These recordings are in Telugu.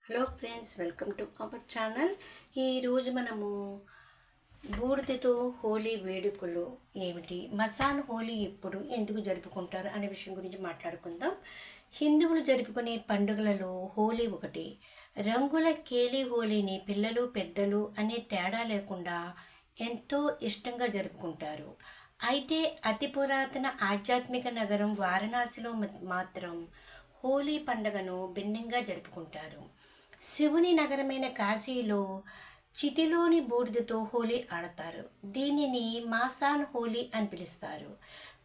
Hello friends, welcome to our channel. ఈరోజు మనము బూడిదతో హోలీ వేడుకలు ఏమిటి, మసాన్ హోలీ ఎప్పుడు ఎందుకు జరుపుకుంటారు అనే విషయం గురించి మాట్లాడుకుందాం. హిందువులు జరుపుకునే పండుగలలో హోలీ ఒకటి. రంగుల కేలి హోలీని పిల్లలు పెద్దలు అనే తేడా లేకుండా ఎంతో ఇష్టంగా జరుపుకుంటారు. అయితే అతి పురాతన ఆధ్యాత్మిక నగరం వారణాసిలో మాత్రం హోలీ పండుగను భిన్నంగా జరుపుకుంటారు. శివుని నగరమైన కాశీలో చితిలోని బూడిదతో హోలీ ఆడతారు. దీనిని మాసాన్ హోలీ అని పిలుస్తారు.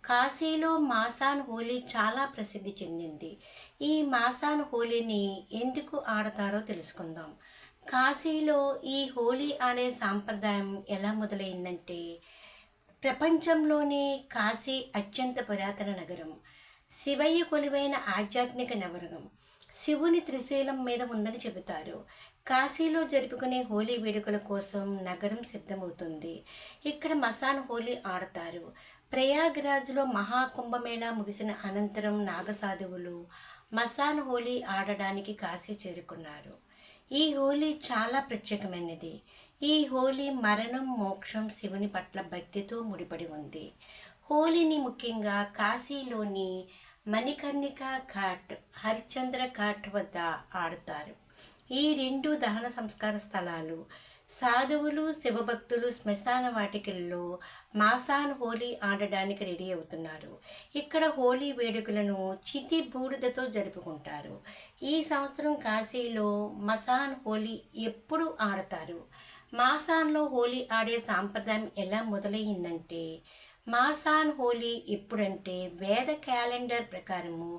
కాశీలో మాసాన్ హోలీ చాలా ప్రసిద్ధి చెందింది. ఈ మాసాన్ హోలీని ఎందుకు ఆడతారో తెలుసుకుందాం. కాశీలో ఈ హోలీ ఆడే సాంప్రదాయం ఎలా మొదలైందంటే, ప్రపంచంలోనే కాశీ అత్యంత పురాతన నగరం, శివయ్య కొలువైన ఆధ్యాత్మిక నగరం, శివుని త్రిశూలం మీద ఉందని చెబుతారు. కాశీలో జరుపుకునే హోలీ వేడుకల కోసం నగరం సిద్ధమవుతుంది. ఇక్కడ మసాన్ హోలీ ఆడతారు. ప్రయాగ్రాజ్లో మహాకుంభమేళా ముగిసిన అనంతరం నాగసాధువులు మసాన్ హోలీ ఆడడానికి కాశీ చేరుకున్నారు. ఈ హోలీ చాలా ప్రత్యేకమైనది. ఈ హోలీ మరణం, మోక్షం, శివుని పట్ల భక్తితో ముడిపడి ఉంది. హోలీని ముఖ్యంగా కాశీలోని మణికర్ణికా ఘాట్, హరిశ్చంద్ర ఘాట్ వద్ద ఆడతారు. ఈ రెండు దహన సంస్కార స్థలాలు. సాధువులు, శివభక్తులు శ్మశాన వాటికల్లో మాసాన్ హోలీ ఆడడానికి రెడీ అవుతున్నారు. ఇక్కడ హోలీ వేడుకలను చితి బూడిదతో జరుపుకుంటారు. ఈ సంవత్సరం కాశీలో మసాన్ హోలీ ఎప్పుడు ఆడతారు? మాసాన్లో హోలీ ఆడే సాంప్రదాయం ఎలా మొదలయ్యిందంటే, మాసాన్ హోలీ ఎప్పుడంటే వేద క్యాలెండర్ ప్రకారము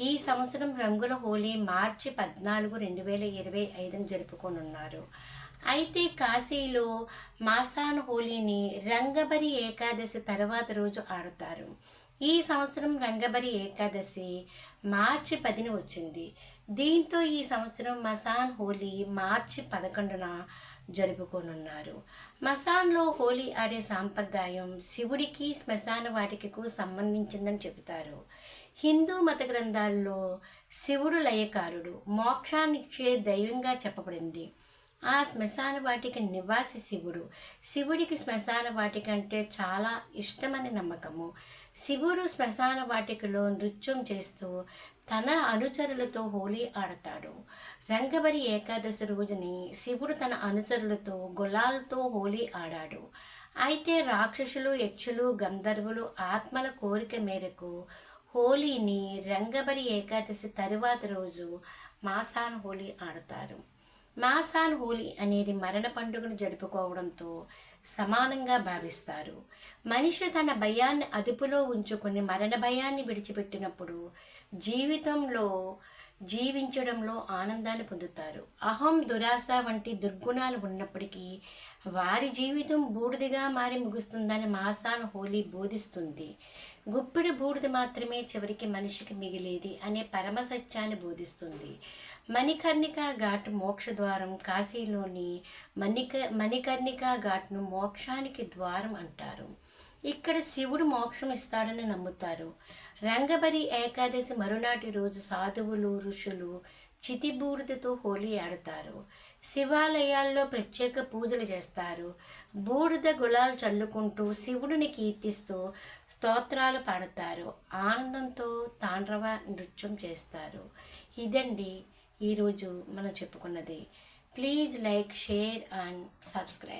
ఈ సంవత్సరం రంగుల హోలీ మార్చి 14, 2025 జరుపుకోనున్నారు. అయితే కాశీలో మాసాన్ హోలీని రంగబరి ఏకాదశి తర్వాత రోజు ఆడతారు. ఈ సంవత్సరం రంగబరి ఏకాదశి మార్చి 10న వచ్చింది. దీంతో ఈ సంవత్సరం మసాన్ హోలీ మార్చి 11న జరుపుకోనున్నారు. మసాన్లో హోలీ ఆడే సాంప్రదాయం శివుడికి, శ్మశాన వాటికకు సంబంధించిందని చెబుతారు. హిందూ మత గ్రంథాల్లో శివుడు లయకారుడు, మోక్షాన్నిచ్చే దైవంగా చెప్పబడింది. ఆ శ్మశాన వాటిక నివాసి శివుడు. శివుడికి శ్మశాన వాటిక అంటే చాలా ఇష్టమని నమ్మకము. శివుడు శ్మశాన వాటికలో నృత్యం చేస్తూ తన అనుచరులతో హోలీ ఆడతాడు. రంగబరి ఏకాదశి రోజుని శివుడు తన అనుచరులతో గులాల్తో హోలీ ఆడాడు. అయితే రాక్షసులు, యక్షులు, గంధర్వులు ఆత్మల కోరిక మేరకు హోలీని రంగబరి ఏకాదశి తరువాత రోజు మాసాన్ హోలీ ఆడతారు. మాసాన్ హోలీ అనేది మరణ పండుగను జరుపుకోవడంతో సమానంగా భావిస్తారు. మనిషి తన భయాన్ని అదుపులో ఉంచుకొని మరణ భయాన్ని విడిచిపెట్టినప్పుడు జీవించడంలో ఆనందాన్ని పొందుతారు. అహం, దురాశ వంటి దుర్గుణాలు ఉన్నప్పటికీ వారి జీవితం బూడిదగా మారి ముగుస్తుందని మాసాన్ హోలీ బోధిస్తుంది. గుప్పిడి బూడిద మాత్రమే చివరికి మనిషికి మిగిలేది అనే పరమ సత్యాన్ని బోధిస్తుంది. మణికర్ణికా ఘాట్ మోక్షద్వారం. కాశీలోని మణికర్ణికా ఘాట్ను మోక్షానికి ద్వారం అంటారు. ఇక్కడ శివుడు మోక్షం ఇస్తాడని నమ్ముతారు. రంగబరి ఏకాదశి మరునాటి రోజు సాధువులు, ఋషులు చితిబూడిదతో హోలీ ఆడతారు. శివాలయాల్లో ప్రత్యేక పూజలు చేస్తారు. బూడిద గులాలు చల్లుకుంటూ శివుడిని కీర్తిస్తూ స్తోత్రాలు పాడతారు. ఆనందంతో తాండ్రవ నృత్యం చేస్తారు. ఇదండి ఈరోజు మనం చెప్పుకున్నది. Please like, share and subscribe.